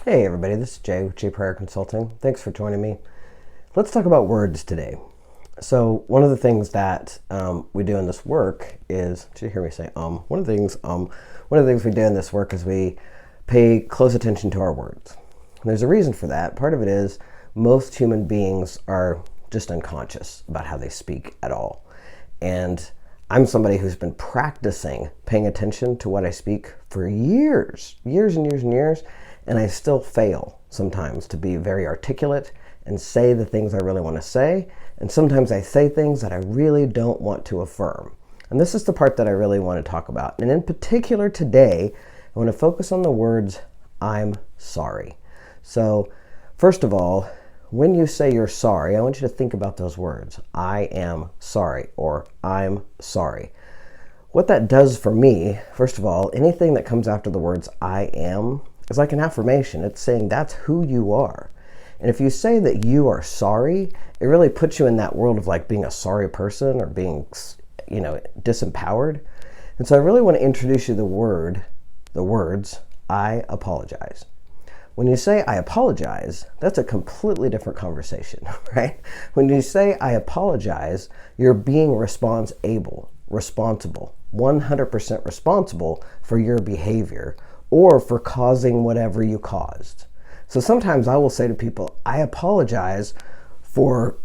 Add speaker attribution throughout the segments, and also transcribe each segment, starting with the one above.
Speaker 1: Hey everybody, this is Jay with Jay Prayer Consulting. Thanks for joining me. Let's talk about words today. So one of the things that we do in this work is, did you hear me say One of the things we do in this work is we pay close attention to our words. And there's a reason for that. Part of it is most human beings are just unconscious about how they speak at all. And I'm somebody who's been practicing paying attention to what I speak for years and years. And I still fail sometimes to be very articulate and say the things I really want to say. And sometimes I say things that I really don't want to affirm. And this is the part that I really want to talk about. And in particular today, I want to focus on the words, I'm sorry. So first of all, when you say you're sorry, I want you to think about those words. I am sorry, or I'm sorry. What that does for me, first of all, anything that comes after the words I am, it's like an affirmation. It's saying that's who you are. And if you say that you are sorry, it really puts you in that world of like being a sorry person or being, disempowered. And so I really want to introduce you the words, I apologize. When you say I apologize, that's a completely different conversation, right? When you say I apologize, you're being responsible, 100% responsible for your behavior, or for causing whatever you caused. So sometimes I will say to people, I apologize for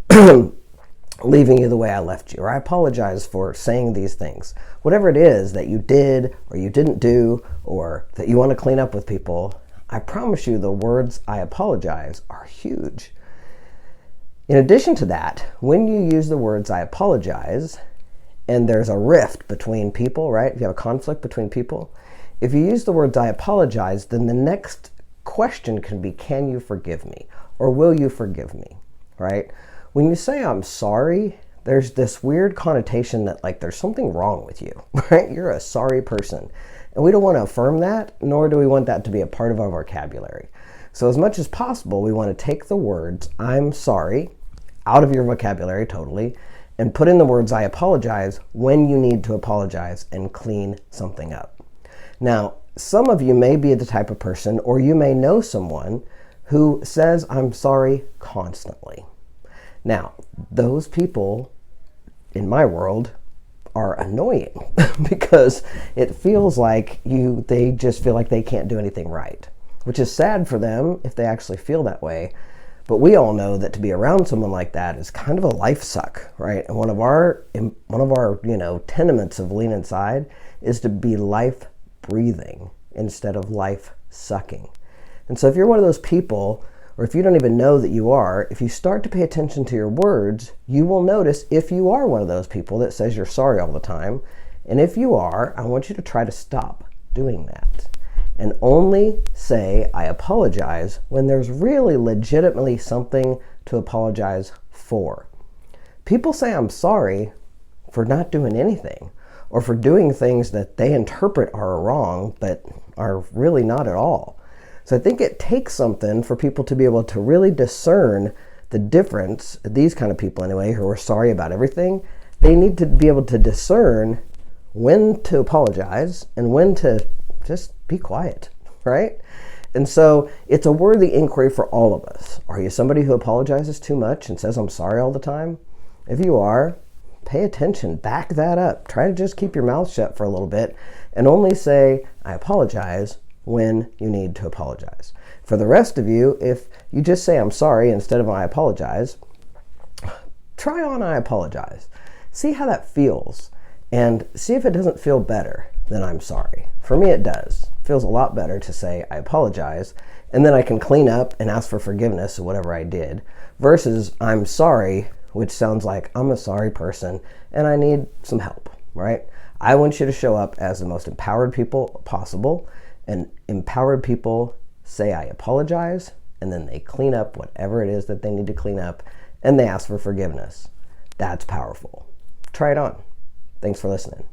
Speaker 1: leaving you the way I left you, or I apologize for saying these things. Whatever it is that you did or you didn't do, or that you want to clean up with people, I promise you the words I apologize are huge. In addition to that, when you use the words I apologize, and there's a rift between people, right? If you have a conflict between people, if you use the words I apologize, then the next question can be, can you forgive me? Or will you forgive me, right? When you say I'm sorry, there's this weird connotation that like there's something wrong with you, right? You're a sorry person. And we don't want to affirm that, nor do we want that to be a part of our vocabulary. So as much as possible, we want to take the words I'm sorry out of your vocabulary totally, and put in the words I apologize when you need to apologize and clean something up. Now, some of you may be the type of person, or you may know someone who says, I'm sorry constantly. Now, those people in my world are annoying because it feels like they just feel like they can't do anything right, which is sad for them if they actually feel that way. But we all know that to be around someone like that is kind of a life suck, right? And one of our tenements of Lean Inside is to be life breathing instead of life sucking. And so if you're one of those people, or if you don't even know that you are, if you start to pay attention to your words, you will notice if you are one of those people that says you're sorry all the time. And if you are, I want you to try to stop doing that and only say I apologize when there's really legitimately something to apologize for. People say I'm sorry for not doing anything, or for doing things that they interpret are wrong, but are really not at all. So I think it takes something for people to be able to really discern the difference. These kind of people anyway, who are sorry about everything, they need to be able to discern when to apologize and when to just be quiet, right? And so it's a worthy inquiry for all of us. Are you somebody who apologizes too much and says I'm sorry all the time? If you are, pay attention, back that up. Try to just keep your mouth shut for a little bit and only say, I apologize when you need to apologize. For the rest of you, if you just say I'm sorry instead of I apologize, try on I apologize. See how that feels and see if it doesn't feel better than I'm sorry. For me, it does. It feels a lot better to say I apologize, and then I can clean up and ask for forgiveness of whatever I did, versus I'm sorry, which sounds like I'm a sorry person and I need some help, right? I want you to show up as the most empowered people possible, and empowered people say I apologize, and then they clean up whatever it is that they need to clean up, and they ask for forgiveness. That's powerful. Try it on. Thanks for listening.